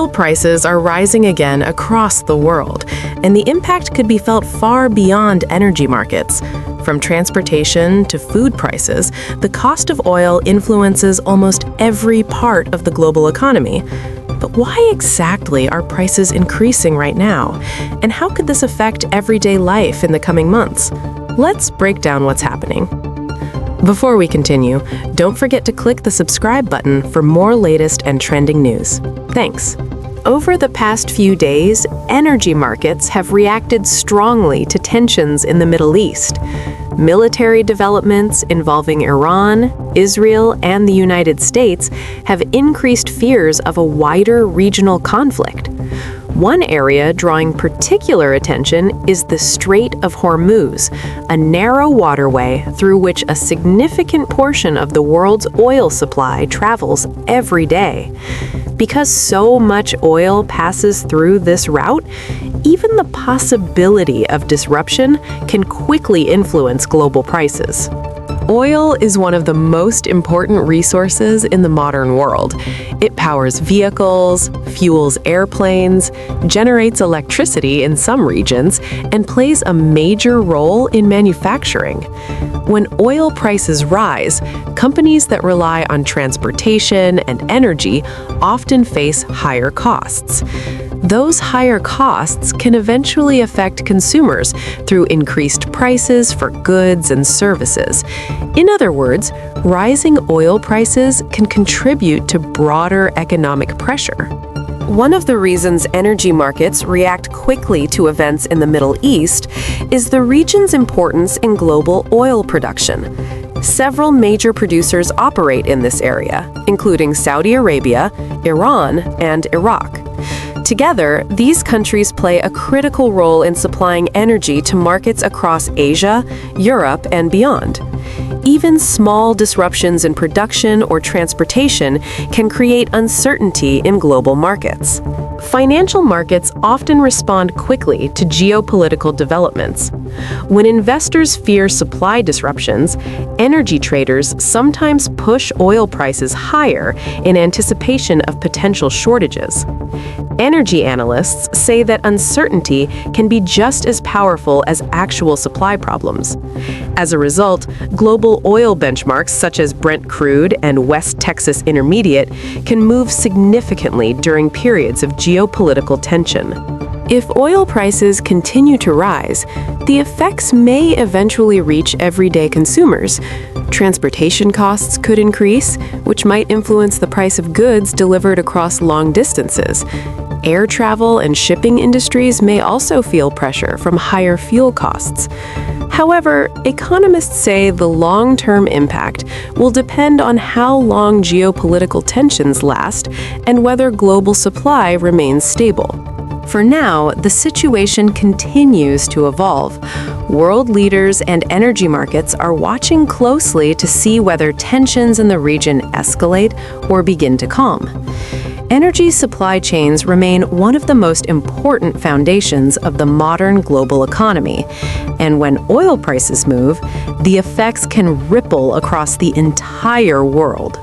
Oil prices are rising again across the world, and the impact could be felt far beyond energy markets. From transportation to food prices, the cost of oil influences almost every part of the global economy. But why exactly are prices increasing right now? And how could this affect everyday life in the coming months? Let's break down what's happening. Before we continue, don't forget to click the subscribe button for more latest and trending news. Thanks. Over the past few days, energy markets have reacted strongly to tensions in the Middle East. Military developments involving Iran, Israel, and the United States have increased fears of a wider regional conflict. One area drawing particular attention is the Strait of Hormuz, a narrow waterway through which a significant portion of the world's oil supply travels every day. Because so much oil passes through this route, even the possibility of disruption can quickly influence global prices. Oil is one of the most important resources in the modern world. It powers vehicles, fuels airplanes, generates electricity in some regions, and plays a major role in manufacturing. When oil prices rise, companies that rely on transportation and energy often face higher costs. Those higher costs can eventually affect consumers through increased prices for goods and services. In other words, rising oil prices can contribute to broader economic pressure. One of the reasons energy markets react quickly to events in the Middle East is the region's importance in global oil production. Several major producers operate in this area, including Saudi Arabia, Iran, and Iraq. Together, these countries play a critical role in supplying energy to markets across Asia, Europe, and beyond. Even small disruptions in production or transportation can create uncertainty in global markets. Financial markets often respond quickly to geopolitical developments. When investors fear supply disruptions, energy traders sometimes push oil prices higher in anticipation of potential shortages. Energy analysts say that uncertainty can be just as powerful as actual supply problems. As a result, global oil benchmarks such as Brent crude and West Texas Intermediate can move significantly during periods of geopolitical tension. If oil prices continue to rise, the effects may eventually reach everyday consumers. Transportation costs could increase, which might influence the price of goods delivered across long distances. Air travel and shipping industries may also feel pressure from higher fuel costs. However, economists say the long-term impact will depend on how long geopolitical tensions last and whether global supply remains stable. For now, the situation continues to evolve. World leaders and energy markets are watching closely to see whether tensions in the region escalate or begin to calm. Energy supply chains remain one of the most important foundations of the modern global economy. And when oil prices move, the effects can ripple across the entire world.